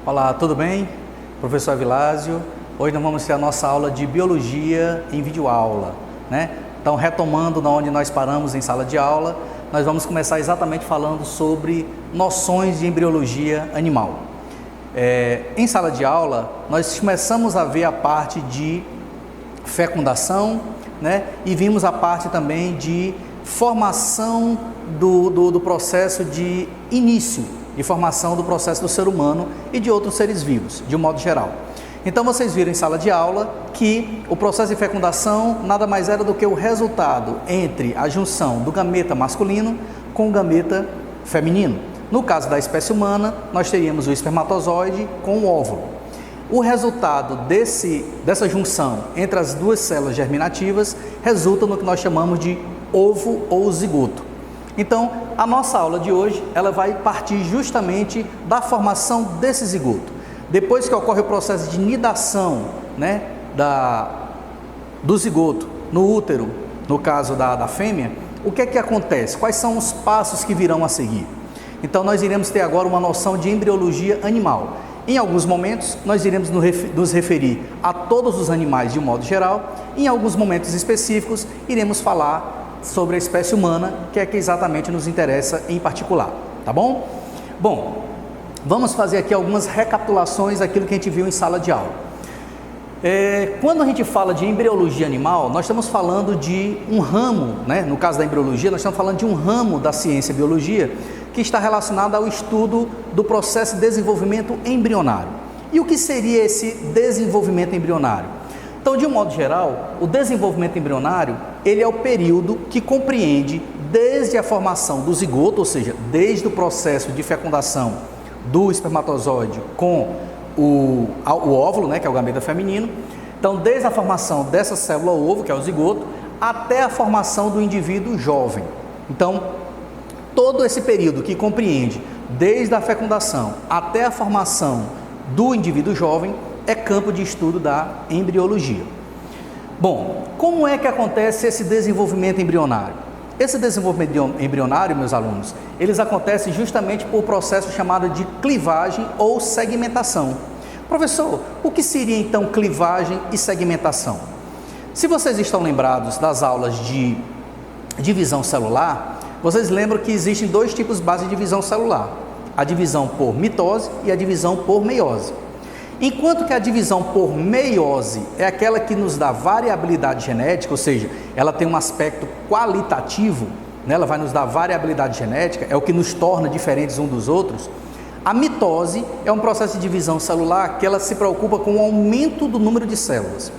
Olá, tudo bem? Professor Avilásio. Hoje nós vamos ter a nossa aula de Biologia em videoaula, né? Então, retomando da onde nós paramos em sala de aula, nós vamos começar exatamente falando sobre noções de embriologia animal. Em sala de aula, nós começamos a ver a parte de fecundação, né? E vimos a parte também de formação do processo de início, de formação do processo do ser humano e de outros seres vivos, de um modo geral. Então, vocês viram em sala de aula que o processo de fecundação nada mais era do que o resultado entre a junção do gameta masculino com o gameta feminino. No caso da espécie humana, nós teríamos o espermatozoide com o óvulo. O resultado dessa junção entre as duas células germinativas resulta no que nós chamamos de ovo ou zigoto. Então, a nossa aula de hoje, ela vai partir justamente da formação desse zigoto. Depois que ocorre o processo de nidação, né, do zigoto no útero, no caso da fêmea, o que é que acontece? Quais são os passos que virão a seguir? Então, nós iremos ter agora uma noção de embriologia animal. Em alguns momentos, nós iremos nos referir a todos os animais de um modo geral. Em alguns momentos específicos, iremos falar sobre a espécie humana, que é que exatamente nos interessa em particular, tá bom? Bom, vamos fazer aqui algumas recapitulações daquilo que a gente viu em sala de aula. Quando a gente fala de embriologia animal, nós estamos falando de um ramo, né? No caso da embriologia, nós estamos falando de um ramo da ciência biologia que está relacionado ao estudo do processo de desenvolvimento embrionário. E o que seria esse desenvolvimento embrionário? Então, de um modo geral, o desenvolvimento embrionário, ele é o período que compreende desde a formação do zigoto, ou seja, desde o processo de fecundação do espermatozoide com o óvulo, né, que é o gameta feminino. Então, desde a formação dessa célula ovo, que é o zigoto, até a formação do indivíduo jovem. Então, todo esse período que compreende desde a fecundação até a formação do indivíduo jovem é campo de estudo da embriologia. Bom, como é que acontece esse desenvolvimento embrionário? Esse desenvolvimento embrionário, meus alunos, eles acontecem justamente por processo chamado de clivagem ou segmentação. Professor, o que seria então clivagem e segmentação? Se vocês estão lembrados das aulas de divisão celular, vocês lembram que existem dois tipos básicos de divisão celular: a divisão por mitose e a divisão por meiose. Enquanto que a divisão por meiose é aquela que nos dá variabilidade genética, ou seja, ela tem um aspecto qualitativo, né? Ela vai nos dar variabilidade genética, é o que nos torna diferentes uns dos outros. A mitose é um processo de divisão celular que ela se preocupa com o aumento do número de células.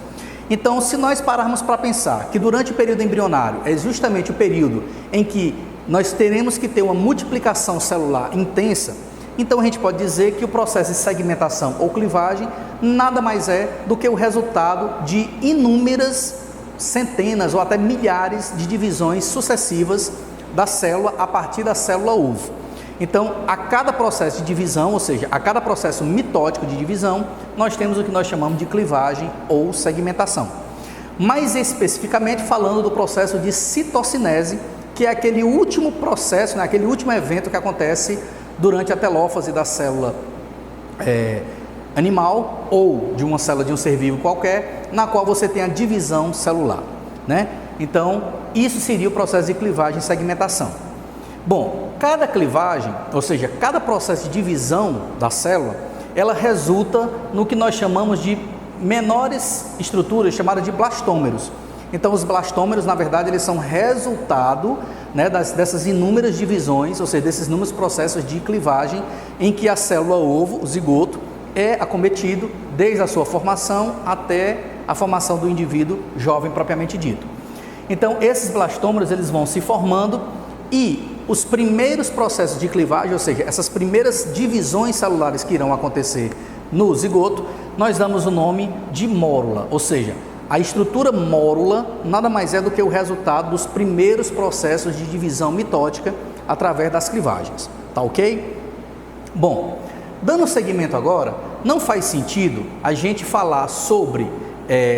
Então, se nós pararmos para pensar que durante o período embrionário é justamente o período em que nós teremos que ter uma multiplicação celular intensa, então a gente pode dizer que o processo de segmentação ou clivagem nada mais é do que o resultado de inúmeras centenas ou até milhares de divisões sucessivas da célula a partir da célula ovo. Então, a cada processo de divisão, ou seja, a cada processo mitótico de divisão, nós temos o que nós chamamos de clivagem ou segmentação. Mais especificamente falando do processo de citocinese, que é aquele último processo, né, aquele último evento que acontece durante a telófase da célula animal ou de uma célula de um ser vivo qualquer, na qual você tem a divisão celular, né? Então, isso seria o processo de clivagem e segmentação. Bom, cada clivagem, ou seja, cada processo de divisão da célula, ela resulta no que nós chamamos de menores estruturas chamadas de blastômeros. Então, os blastômeros, na verdade, eles são resultado, né, dessas inúmeras divisões, ou seja, desses inúmeros processos de clivagem em que a célula ovo, o zigoto, é acometido desde a sua formação até a formação do indivíduo jovem propriamente dito. Então, esses blastômeros, eles vão se formando e os primeiros processos de clivagem, ou seja, essas primeiras divisões celulares que irão acontecer no zigoto, nós damos o nome de mórula, ou seja, a estrutura mórula nada mais é do que o resultado dos primeiros processos de divisão mitótica através das clivagens, tá ok? Bom, dando seguimento agora, não faz sentido a gente falar sobre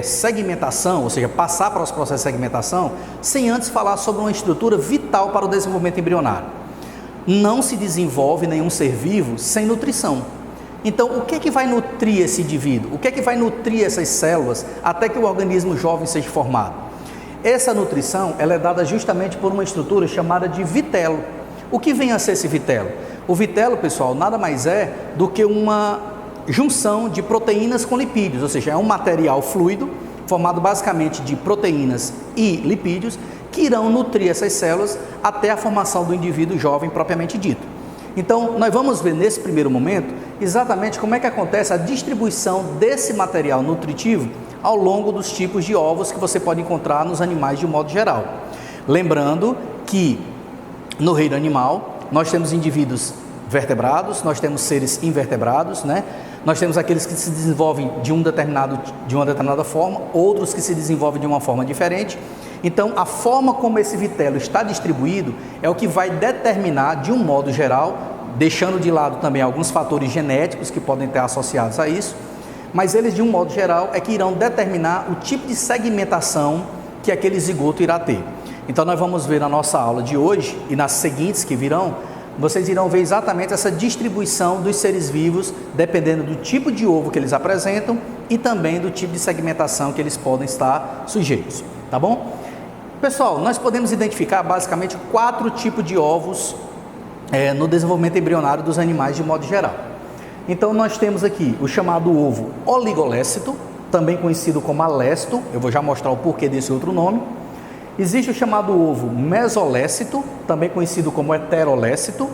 segmentação, ou seja, passar para os processos de segmentação, sem antes falar sobre uma estrutura vital para o desenvolvimento embrionário. Não se desenvolve nenhum ser vivo sem nutrição. Então, o que é que vai nutrir esse indivíduo? O que é que vai nutrir essas células até que o organismo jovem seja formado? Essa nutrição, ela é dada justamente por uma estrutura chamada de vitelo. O que vem a ser esse vitelo? O vitelo, pessoal, nada mais é do que uma junção de proteínas com lipídios, ou seja, é um material fluido formado basicamente de proteínas e lipídios que irão nutrir essas células até a formação do indivíduo jovem propriamente dito. Então, nós vamos ver nesse primeiro momento exatamente como é que acontece a distribuição desse material nutritivo ao longo dos tipos de ovos que você pode encontrar nos animais de um modo geral. Lembrando que no reino animal nós temos indivíduos vertebrados, nós temos seres invertebrados, né? Nós temos aqueles que se desenvolvem de uma determinada forma, outros que se desenvolvem de uma forma diferente. Então, a forma como esse vitelo está distribuído é o que vai determinar, de um modo geral, deixando de lado também alguns fatores genéticos que podem estar associados a isso, mas eles, de um modo geral, é que irão determinar o tipo de segmentação que aquele zigoto irá ter. Então, nós vamos ver na nossa aula de hoje e nas seguintes que virão, vocês irão ver exatamente essa distribuição dos seres vivos, dependendo do tipo de ovo que eles apresentam e também do tipo de segmentação que eles podem estar sujeitos, tá bom? Pessoal, nós podemos identificar basicamente 4 tipos de ovos no desenvolvimento embrionário dos animais de modo geral. Então, nós temos aqui o chamado ovo oligolécito, também conhecido como alécito, eu vou já mostrar o porquê desse outro nome. Existe o chamado ovo mesolécito, também conhecido como heterolécito.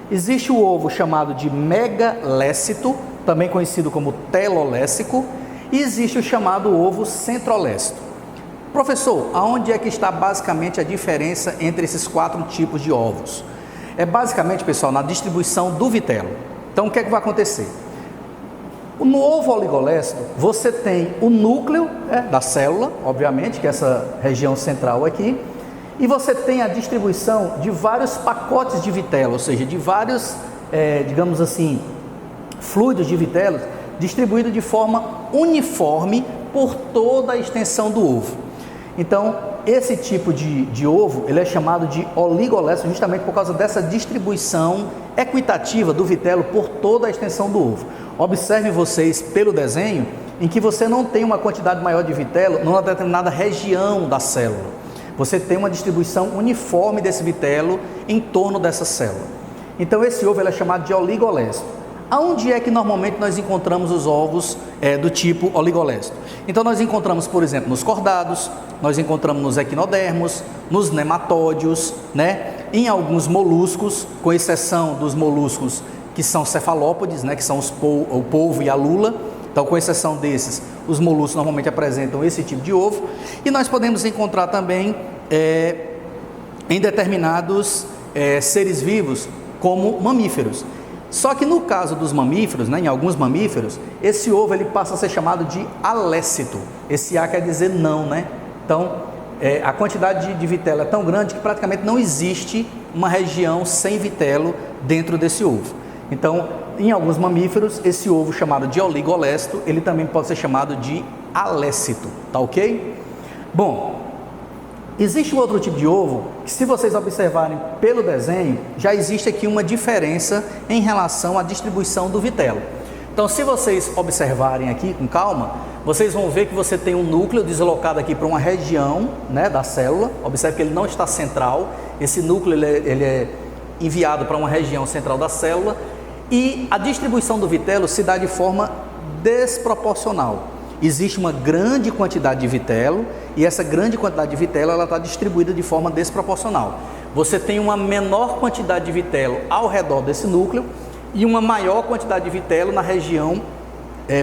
Existe o ovo chamado de megalécito, também conhecido como telolécico. E existe o chamado ovo centrolécito. Professor, aonde é que está basicamente a diferença entre esses 4 tipos de ovos? É basicamente, pessoal, na distribuição do vitelo. Então, o que é que vai acontecer? No ovo oligolécito, você tem o núcleo da célula, obviamente, que é essa região central aqui, e você tem a distribuição de vários pacotes de vitelo, ou seja, de vários, digamos assim, fluidos de vitelo, distribuídos de forma uniforme por toda a extensão do ovo. Então, esse tipo de ovo, ele é chamado de oligolécito justamente por causa dessa distribuição equitativa do vitelo por toda a extensão do ovo. Observe vocês pelo desenho em que você não tem uma quantidade maior de vitelo numa determinada região da célula. Você tem uma distribuição uniforme desse vitelo em torno dessa célula. Então, esse ovo ele é chamado de oligolécito. Aonde é que normalmente nós encontramos os ovos do tipo oligolécito? Então, nós encontramos, por exemplo, nos cordados, nós encontramos nos equinodermos, nos nematódios, né? Em alguns moluscos, com exceção dos moluscos que são cefalópodes, né? Que são o polvo e a lula. Então, com exceção desses, os moluscos normalmente apresentam esse tipo de ovo. E nós podemos encontrar também em determinados seres vivos, como mamíferos. Só que no caso dos mamíferos, né, em alguns mamíferos, esse ovo ele passa a ser chamado de alécito. Esse A quer dizer não, né? Então, a quantidade de vitelo é tão grande que praticamente não existe uma região sem vitelo dentro desse ovo. Então, em alguns mamíferos, esse ovo chamado de oligolécito, ele também pode ser chamado de alécito, tá ok? Bom, existe um outro tipo de ovo que, se vocês observarem pelo desenho, já existe aqui uma diferença em relação à distribuição do vitelo. Então, se vocês observarem aqui com calma, vocês vão ver que você tem um núcleo deslocado aqui para uma região, né, da célula. Observe que ele não está central, esse núcleo ele é enviado para uma região central da célula e a distribuição do vitelo se dá de forma desproporcional. Existe uma grande quantidade de vitelo e essa grande quantidade de vitelo ela está distribuída de forma desproporcional. Você tem uma menor quantidade de vitelo ao redor desse núcleo e uma maior quantidade de vitelo na região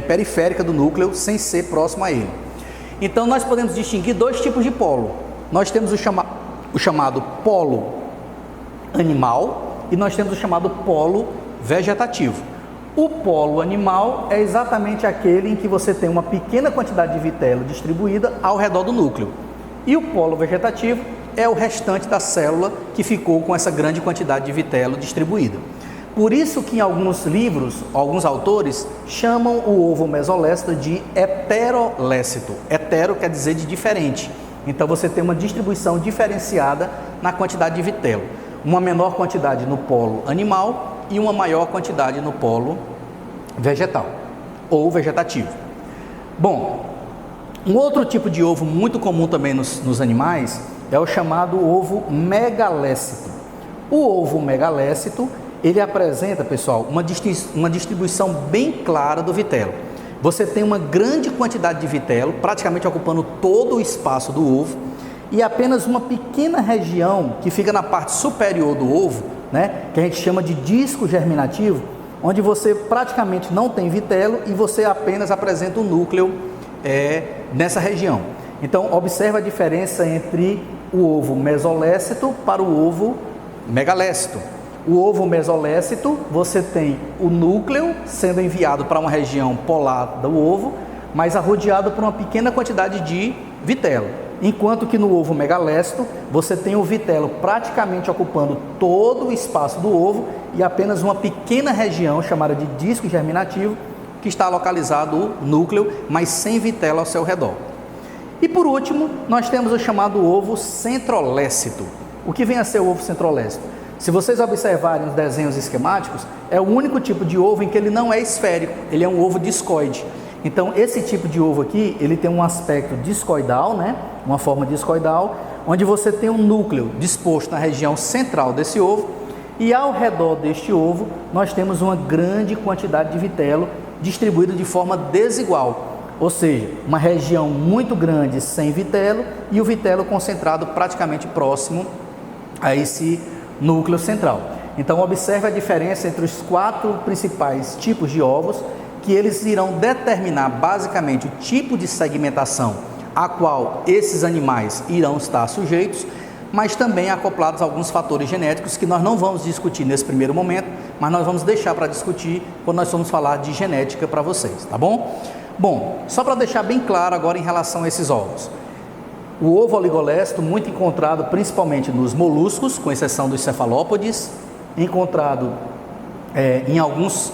periférica do núcleo, sem ser próximo a ele. Então, nós podemos distinguir 2 tipos de polo. Nós temos o chamado polo animal e nós temos o chamado polo vegetativo. O polo animal é exatamente aquele em que você tem uma pequena quantidade de vitelo distribuída ao redor do núcleo. E o polo vegetativo é o restante da célula que ficou com essa grande quantidade de vitelo distribuída. Por isso que em alguns livros, alguns autores chamam o ovo mesolécito de heterolécito. Hetero quer dizer de diferente. Então você tem uma distribuição diferenciada na quantidade de vitelo. Uma menor quantidade no polo animal e uma maior quantidade no polo vegetal ou vegetativo. Bom, um outro tipo de ovo muito comum também nos animais é o chamado ovo megalécito. O ovo megalécito, ele apresenta, pessoal, uma distribuição bem clara do vitelo. Você tem uma grande quantidade de vitelo, praticamente ocupando todo o espaço do ovo, e apenas uma pequena região que fica na parte superior do ovo, né, que a gente chama de disco germinativo, onde você praticamente não tem vitelo e você apenas apresenta o núcleo nessa região. Então, observa a diferença entre o ovo mesolécito para o ovo megalécito. O ovo mesolécito, você tem o núcleo sendo enviado para uma região polar do ovo, mas arrodeado por uma pequena quantidade de vitelo. Enquanto que no ovo megalécito, você tem o vitelo praticamente ocupando todo o espaço do ovo e apenas uma pequena região chamada de disco germinativo, que está localizado o núcleo, mas sem vitelo ao seu redor. E por último, nós temos o chamado ovo centrolécito. O que vem a ser o ovo centrolécito? Se vocês observarem os desenhos esquemáticos, é o único tipo de ovo em que ele não é esférico, ele é um ovo discoide. Então, esse tipo de ovo aqui, ele tem um aspecto discoidal, né? Uma forma discoidal, onde você tem um núcleo disposto na região central desse ovo, e ao redor deste ovo, nós temos uma grande quantidade de vitelo distribuído de forma desigual. Ou seja, uma região muito grande sem vitelo e o vitelo concentrado praticamente próximo a esse núcleo central. Então, observe a diferença entre os 4 principais tipos de ovos, que eles irão determinar basicamente o tipo de segmentação a qual esses animais irão estar sujeitos, mas também acoplados a alguns fatores genéticos que nós não vamos discutir nesse primeiro momento, mas nós vamos deixar para discutir quando nós formos falar de genética para vocês, tá bom? Bom, só para deixar bem claro agora em relação a esses ovos. O ovo oligolécito, muito encontrado principalmente nos moluscos, com exceção dos cefalópodes, encontrado em alguns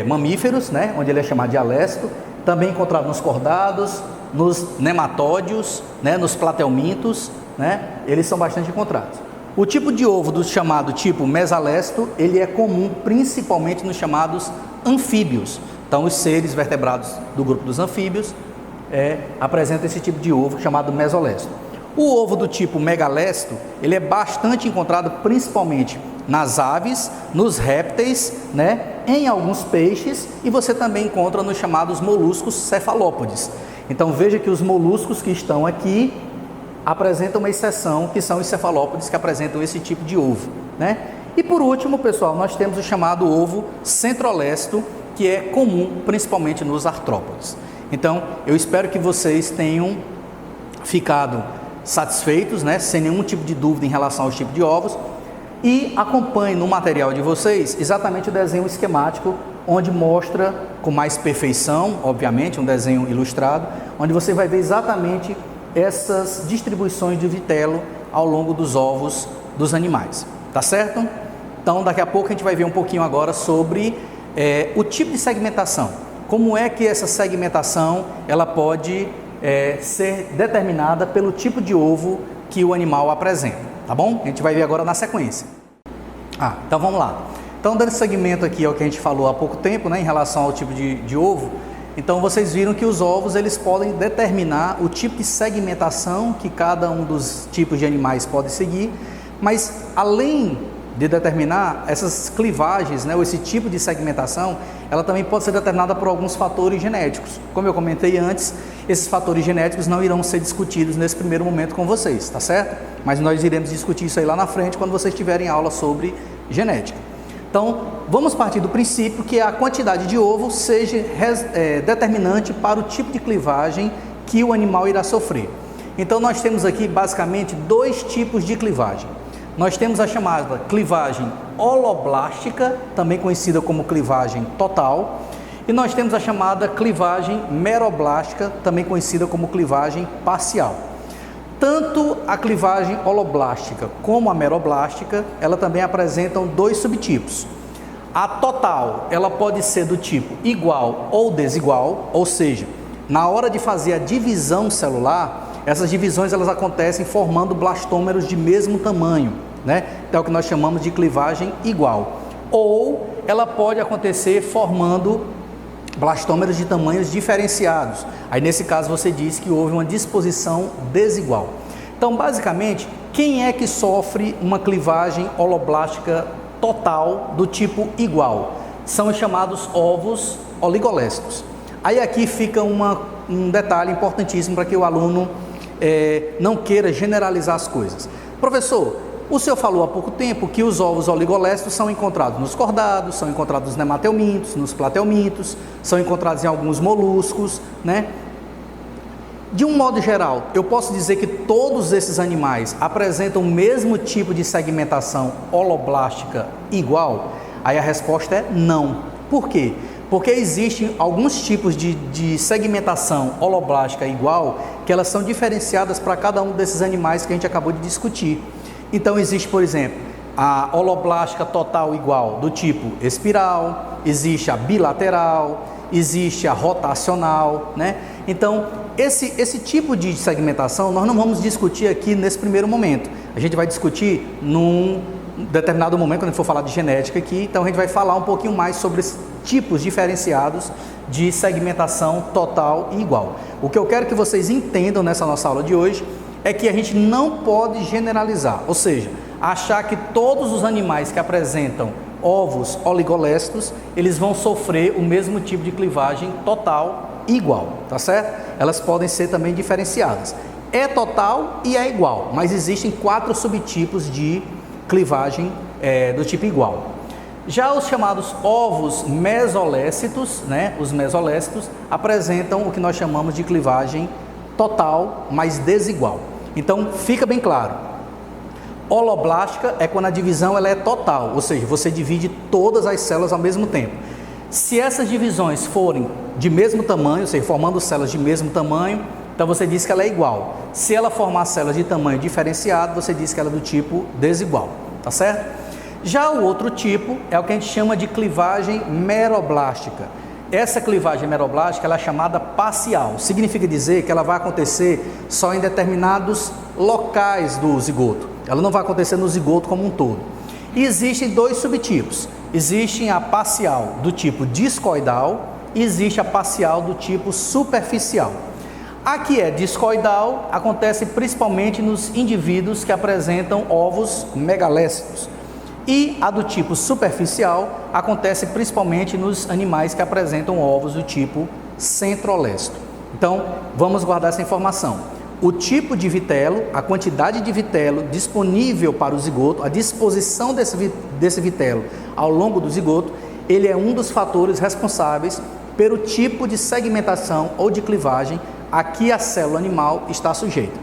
mamíferos, né, onde ele é chamado de alécito, também encontrado nos cordados, nos nematódios, né, nos platelmintos, né, eles são bastante encontrados. O tipo de ovo do chamado tipo mesalécito, ele é comum principalmente nos chamados anfíbios. Então, os seres vertebrados do grupo dos anfíbios apresentam esse tipo de ovo chamado mesolécito. O ovo do tipo megalécito, ele é bastante encontrado principalmente nas aves, nos répteis, né, em alguns peixes, e você também encontra nos chamados moluscos cefalópodes. Então, veja que os moluscos que estão aqui apresentam uma exceção, que são os cefalópodes que apresentam esse tipo de ovo, né? E por último, pessoal, nós temos o chamado ovo centrolécito, que é comum principalmente nos artrópodes. Então, eu espero que vocês tenham ficado satisfeitos, né, sem nenhum tipo de dúvida em relação aos tipos de ovos, e acompanhe no material de vocês exatamente o desenho esquemático, onde mostra com mais perfeição, obviamente, um desenho ilustrado, onde você vai ver exatamente essas distribuições de vitelo ao longo dos ovos dos animais, tá certo? Então, daqui a pouco a gente vai ver um pouquinho agora sobre o tipo de segmentação. Como é que essa segmentação ela pode ser determinada pelo tipo de ovo que o animal apresenta, tá bom? A gente vai ver agora na sequência. Então vamos lá. Então, dando segmento aqui ao que a gente falou há pouco tempo, né, em relação ao tipo de ovo, então vocês viram que os ovos eles podem determinar o tipo de segmentação que cada um dos tipos de animais pode seguir, mas além de determinar essas clivagens, né, ou esse tipo de segmentação, ela também pode ser determinada por alguns fatores genéticos. Como eu comentei antes, esses fatores genéticos não irão ser discutidos nesse primeiro momento com vocês, tá certo? Mas nós iremos discutir isso aí lá na frente, quando vocês tiverem aula sobre genética. Então, vamos partir do princípio que a quantidade de ovo seja determinante para o tipo de clivagem que o animal irá sofrer. Então, nós temos aqui basicamente 2 tipos de clivagem. Nós temos a chamada clivagem holoblástica, também conhecida como clivagem total, e nós temos a chamada clivagem meroblástica, também conhecida como clivagem parcial. Tanto a clivagem holoblástica como a meroblástica, ela também apresentam 2 subtipos. A total, ela pode ser do tipo igual ou desigual, ou seja, na hora de fazer a divisão celular, essas divisões elas acontecem formando blastômeros de mesmo tamanho, né? Então, é o que nós chamamos de clivagem igual. Ou ela pode acontecer formando blastômeros de tamanhos diferenciados. Aí nesse caso você diz que houve uma disposição desigual. Então basicamente, quem é que sofre uma clivagem holoblástica total do tipo igual? São os chamados ovos oligolésticos. Aí aqui fica um detalhe importantíssimo para que o aluno não queira generalizar as coisas. Professor, o senhor falou há pouco tempo que os ovos oligolésticos são encontrados nos cordados, são encontrados nos nematelmintos, nos platelmintos, são encontrados em alguns moluscos, né? De um modo geral, eu posso dizer que todos esses animais apresentam o mesmo tipo de segmentação holoblástica igual? Aí a resposta é não. Por quê? Porque existem alguns tipos de segmentação holoblástica igual que elas são diferenciadas para cada um desses animais que a gente acabou de discutir. Então existe, por exemplo, a holoblástica total igual do tipo espiral, existe a bilateral, existe a rotacional, né? Então esse tipo de segmentação nós não vamos discutir aqui nesse primeiro momento. A gente vai discutir num determinado momento, quando a gente for falar de genética aqui, então a gente vai falar um pouquinho mais sobre esses tipos diferenciados de segmentação total e igual. O que eu quero que vocês entendam nessa nossa aula de hoje é que a gente não pode generalizar, ou seja, achar que todos os animais que apresentam ovos oligolésticos, eles vão sofrer o mesmo tipo de clivagem total e igual, tá certo? Elas podem ser também diferenciadas. É total e é igual, mas existem 4 subtipos de clivagem do tipo igual. Já os chamados ovos mesolécitos, né, os mesolécitos apresentam o que nós chamamos de clivagem total, mas desigual. Então, fica bem claro, holoblástica é quando a divisão ela é total, ou seja, você divide todas as células ao mesmo tempo. Se essas divisões forem de mesmo tamanho, ou seja, formando células de mesmo tamanho, então você diz que ela é igual. Se ela formar células de tamanho diferenciado, você diz que ela é do tipo desigual, tá certo? Já o outro tipo é o que a gente chama de clivagem meroblástica. Essa clivagem meroblástica ela é chamada parcial, significa dizer que ela vai acontecer só em determinados locais do zigoto, ela não vai acontecer no zigoto como um todo. E existem 2 subtipos, existe a parcial do tipo discoidal e existe a parcial do tipo superficial. A que é discoidal acontece principalmente nos indivíduos que apresentam ovos megalécicos. E a do tipo superficial acontece principalmente nos animais que apresentam ovos do tipo centrolécito. Então, vamos guardar essa informação. O tipo de vitelo, a quantidade de vitelo disponível para o zigoto, a disposição desse vitelo ao longo do zigoto, ele é um dos fatores responsáveis pelo tipo de segmentação ou de clivagem a que a célula animal está sujeita.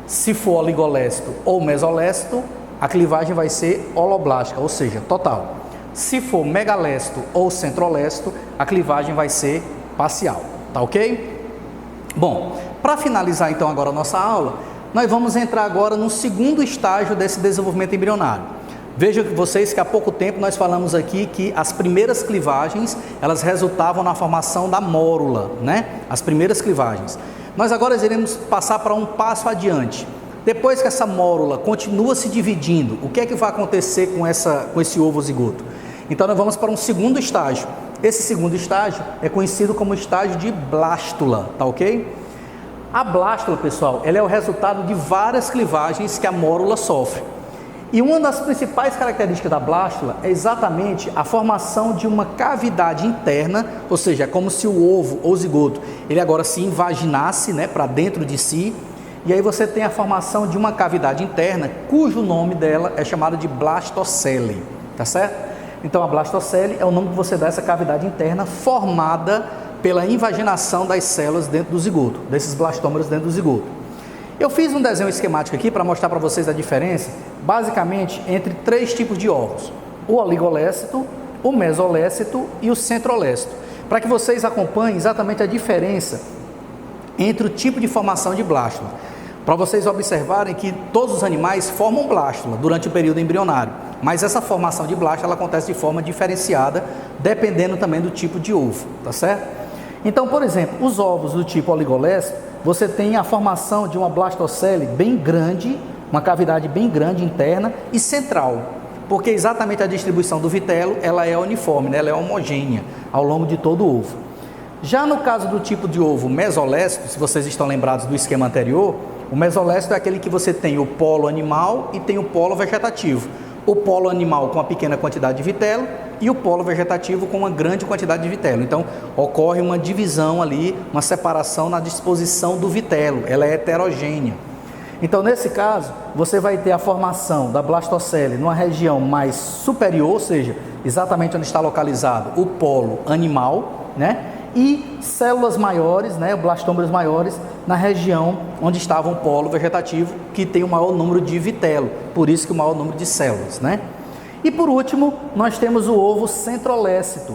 Se for oligolécito ou mesolécito, a clivagem vai ser holoblástica, ou seja, total. Se for megalécito ou centrolécito, a clivagem vai ser parcial, tá ok? Bom, para finalizar então agora a nossa aula, nós vamos entrar agora no segundo estágio desse desenvolvimento embrionário. Vejam vocês que há pouco tempo nós falamos aqui que as primeiras clivagens, elas resultavam na formação da mórula, né? As primeiras clivagens. Nós agora iremos passar para um passo adiante. Depois que essa mórula continua se dividindo, o que é que vai acontecer com esse ovo zigoto? Então nós vamos para um segundo estágio. Esse segundo estágio é conhecido como estágio de blástula, tá ok? A blástula, pessoal, ela é o resultado de várias clivagens que a mórula sofre. E uma das principais características da blástula é exatamente a formação de uma cavidade interna, ou seja, é como se o ovo ou zigoto, ele agora se invaginasse, né, para dentro de si. E aí você tem a formação de uma cavidade interna, cujo nome dela é chamado de blastocele, tá certo? Então a blastocele é o nome que você dá a essa cavidade interna formada pela invaginação das células dentro do zigoto, desses blastômeros dentro do zigoto. Eu fiz um desenho esquemático aqui para mostrar para vocês a diferença, basicamente, entre 3 tipos de ovos: o oligolécito, o mesolécito e o centrolécito, para que vocês acompanhem exatamente a diferença entre o tipo de formação de blástula. Para vocês observarem que todos os animais formam blástula durante o período embrionário, mas essa formação de blástula ela acontece de forma diferenciada, dependendo também do tipo de ovo, tá certo? Então, por exemplo, os ovos do tipo oligolécito, você tem a formação de uma blastocele bem grande, uma cavidade bem grande interna e central, porque exatamente a distribuição do vitelo ela é uniforme, né? Ela é homogênea ao longo de todo o ovo. Já no caso do tipo de ovo mesolécito, se vocês estão lembrados do esquema anterior, o mesolécito é aquele que você tem o polo animal e tem o polo vegetativo. O polo animal com uma pequena quantidade de vitelo e o polo vegetativo com uma grande quantidade de vitelo. Então, ocorre uma divisão ali, uma separação na disposição do vitelo, ela é heterogênea. Então, nesse caso, você vai ter a formação da blastocele numa região mais superior, ou seja, exatamente onde está localizado o polo animal, né? E células maiores, né, blastômeros maiores, na região onde estava o polo vegetativo, que tem o maior número de vitelo, por isso que o maior número de células, né? E por último, nós temos o ovo centrolécito,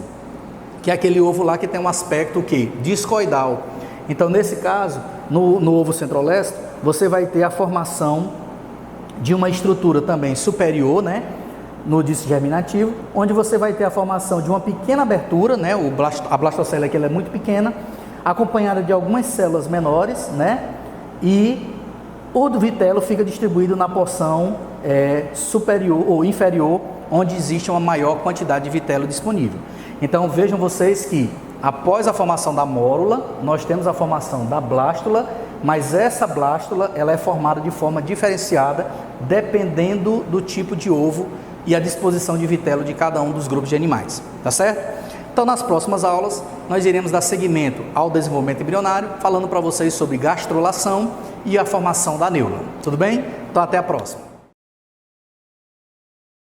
que é aquele ovo lá que tem um aspecto discoidal. Então, nesse caso, no ovo centrolécito, você vai ter a formação de uma estrutura também superior, né, no disco germinativo, onde você vai ter a formação de uma pequena abertura, né, a blastocele aqui ela é muito pequena, acompanhada de algumas células menores, né, e o vitelo fica distribuído na porção superior ou inferior, onde existe uma maior quantidade de vitelo disponível. Então vejam vocês que após a formação da mórula, nós temos a formação da blástula, mas essa blástula ela é formada de forma diferenciada, dependendo do tipo de ovo e a disposição de vitelo de cada um dos grupos de animais, tá certo? Então, nas próximas aulas, nós iremos dar seguimento ao desenvolvimento embrionário, falando para vocês sobre gastrulação e a formação da neula. Tudo bem? Então, até a próxima.